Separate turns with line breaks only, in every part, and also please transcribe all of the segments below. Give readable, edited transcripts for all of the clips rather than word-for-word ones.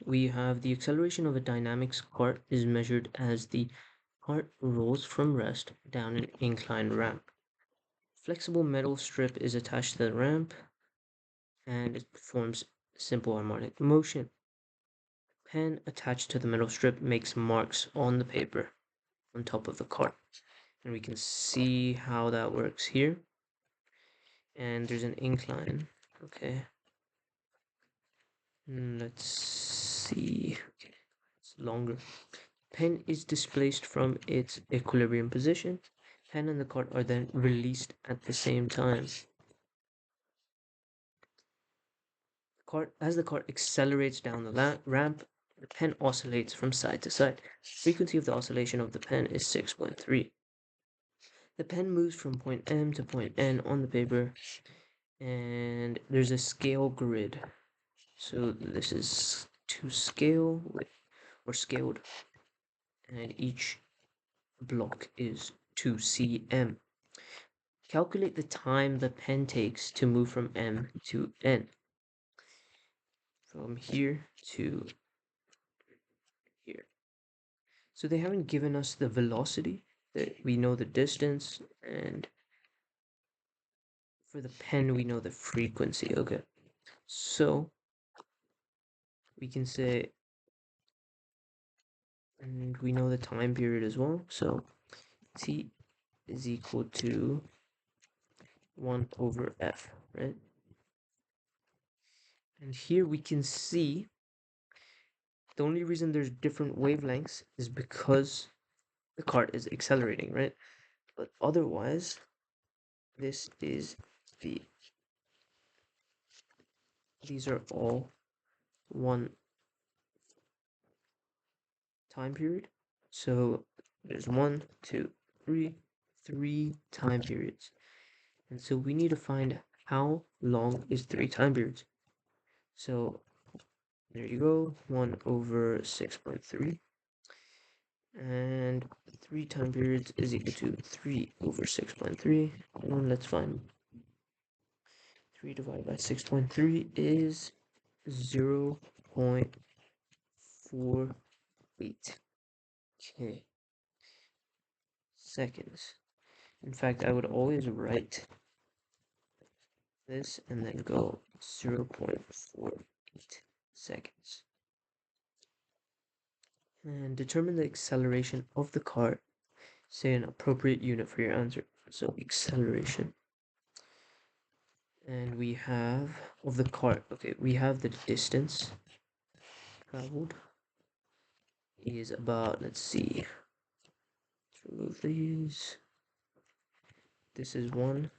we have the acceleration of a dynamics cart is measured as the cart rolls from rest down an inclined ramp. Flexible metal strip is attached to the ramp and it performs simple harmonic motion. Pen attached to the metal strip makes marks on the paper on top of the cart. And we can see how that works here. And there's an incline. Okay. Let's see. Okay, it's longer. Pen is displaced from its equilibrium position. Pen and the cart are then released at the same time. As the cart accelerates down the ramp, the pen oscillates from side to side. Frequency of the oscillation of the pen is 6.3. The pen moves from point M to point N on the paper, and there's a scale grid. So this is to scale or scaled, and each block is 2 cm. Calculate the time the pen takes to move from M to N. From here to here. So they haven't given us the velocity, that we know the distance, and for the pen we know the frequency. Okay, so we can say, and we know the time period as well, so t is equal to 1 over f, right? And here we can see the only reason there's different wavelengths is because the cart is accelerating, right? But otherwise, this is these are all one time period. So there's 1, 2, 3, 3 time periods. And so we need to find how long is 3 time periods. So there you go, 1 over 6.3. And 3 time periods is equal to 3 over 6.3. And let's find 3 divided by 6.3 is 0.48. Okay. Seconds. In fact, I would always write this and then go 0.48 seconds. And determine the acceleration of the cart. Say an appropriate unit for your answer. So acceleration. And we have of the cart. Okay, we have the distance traveled is about, let's see. Let's remove these. This is 1,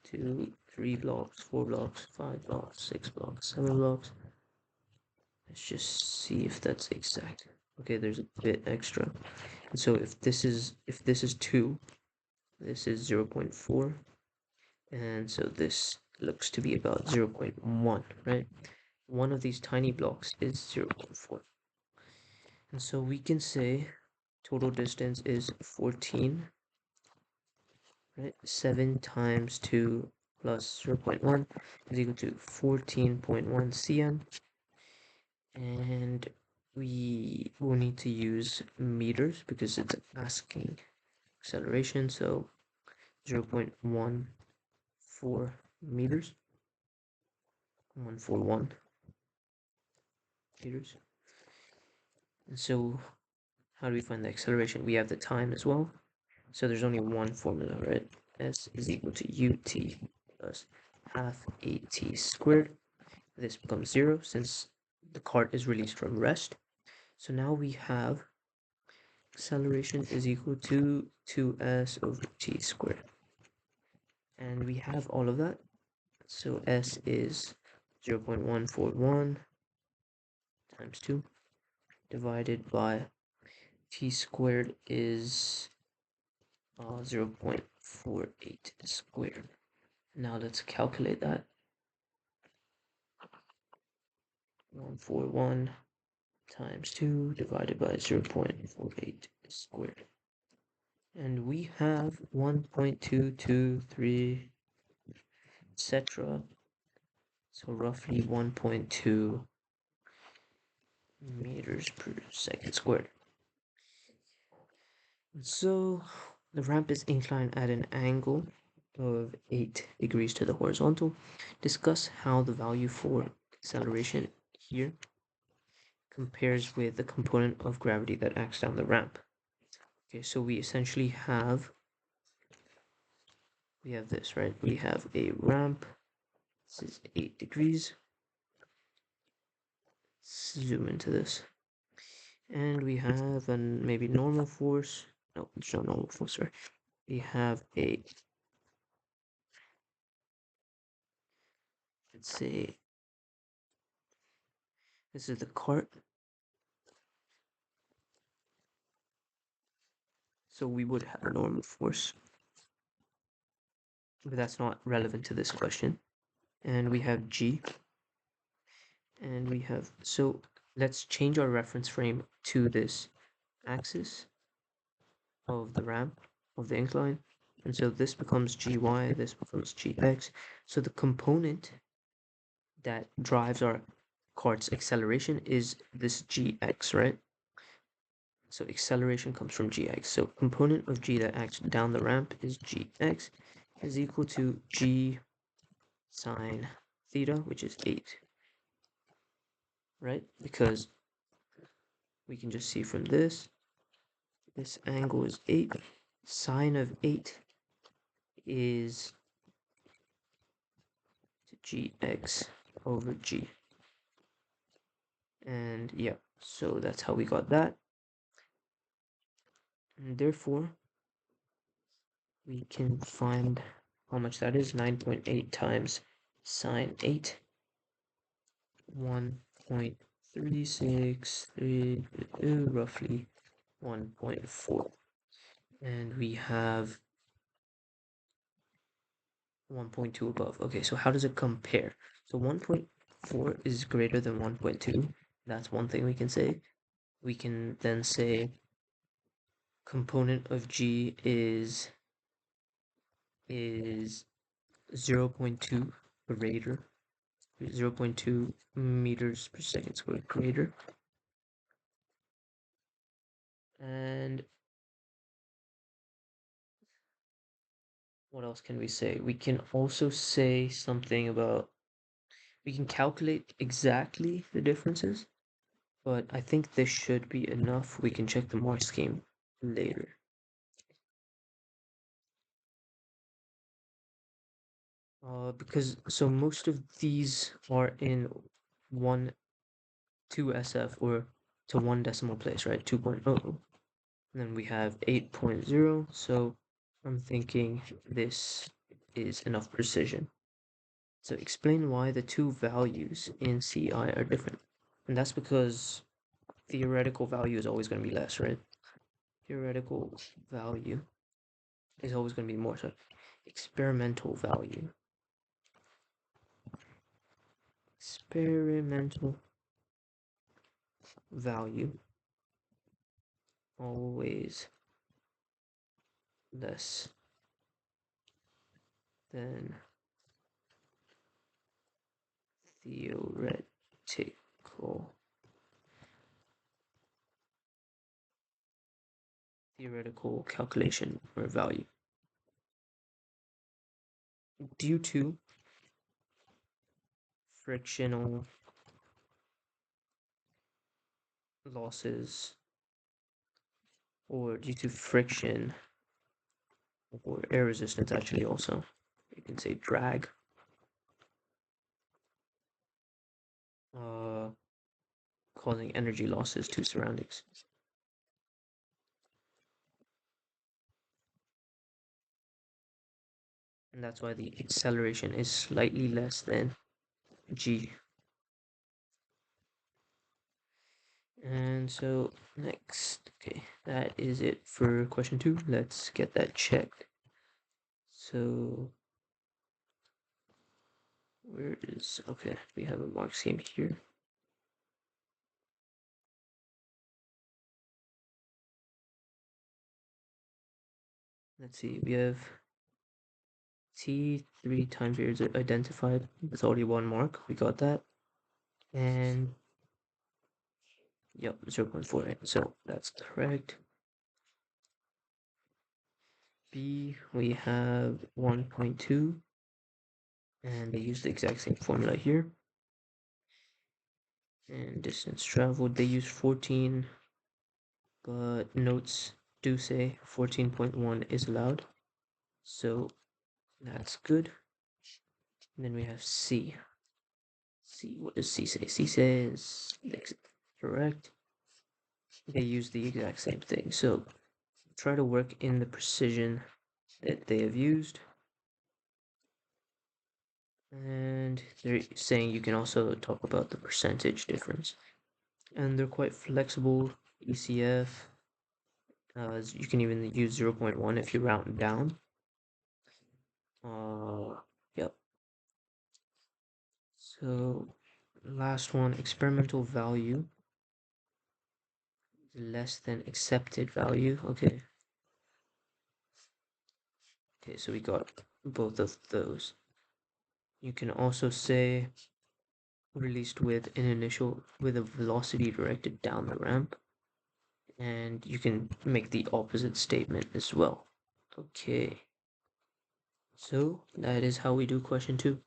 2, 3 blocks, 4 blocks, 5 blocks, 6 blocks, 7 blocks. Let's just see if that's exact. Okay, there's a bit extra. And so if this is 2, this is 0.4, and so this looks to be about 0.1, right? One of these tiny blocks is 0.4. And so we can say total distance is 14, right? 7 times 2 plus 0.1 is equal to 14.1 cm. And we will need to use meters because it's asking acceleration, so 0.14 meters, 141 meters. And so how do we find the acceleration? We have the time as well, so there's only one formula, right? S is equal to ut plus half at squared. This becomes 0 since the cart is released from rest. So now we have acceleration is equal to 2s over t squared. And we have all of that. So s is 0.141 times 2 divided by t squared is 0.48 squared. Now let's calculate that. 141 times 2 divided by 0.48 squared. And we have 1.223, etc. So roughly 1.2 meters per second squared. So the ramp is inclined at an angle of 8 degrees to the horizontal. Discuss how the value for acceleration here compares with the component of gravity that acts down the ramp. Okay, so we essentially have this, right? We have a ramp. This is 8 degrees. Zoom into this. And we have a maybe normal force. No, it's not normal force, sorry. We have a, let's say, this is the cart. So we would have a normal force, but that's not relevant to this question. And we have G, and we have, so let's change our reference frame to this axis of the ramp, of the incline. And so this becomes gy, this becomes gx. So the component that drives our cart's acceleration is this gx, right? So acceleration comes from gx. So component of g that acts down the ramp is gx is equal to g sine theta, which is 8, right? Because we can just see from this angle is 8. Sine of 8 is gx over g. And yeah, so that's how we got that. And therefore, we can find how much that is. 9.8 times sine 8. 1.363, roughly 1.4. And we have 1.2 above. Okay, so how does it compare? So 1.4 is greater than 1.2. That's one thing we can say. We can then say component of g is 0.2 greater, 0.2 meters per second squared greater. And what else can we say? We can also say something about, we can calculate exactly the differences, but I think this should be enough. We can check the mark scheme later. Because so most of these are in 2SF or to one decimal place, right? 2.0. And then we have 8.0. So I'm thinking this is enough precision. So explain why the two values in CI are different. And that's because theoretical value is always going to be less, right? Theoretical value is always going to be more. So experimental value. Experimental value always less than theoretical calculation or value due to frictional losses or due to friction or air resistance. Actually, also you can say drag, causing energy losses to surroundings. And that's why the acceleration is slightly less than g. And so next, okay, that is it for question 2. Let's get that checked. So where is, okay, we have a mark scheme here. Let's see, we have T3 time periods identified. That's already one mark. We got that. And Yep, 0.48. So that's correct. B, we have 1.2, and they use the exact same formula here. And distance traveled, they use 14, but notes do say 14.1 is allowed. So that's good. And then we have C. C, what does C say? C says correct. They use the exact same thing. So try to work in the precision that they have used. And they're saying you can also talk about the percentage difference. And they're quite flexible. ECF, you can even use 0.1 if you round down. Yep. So last one, experimental value less than accepted value. Okay. Okay, so we got both of those. You can also say released with a velocity directed down the ramp, and you can make the opposite statement as well. Okay. So that is how we do question 2.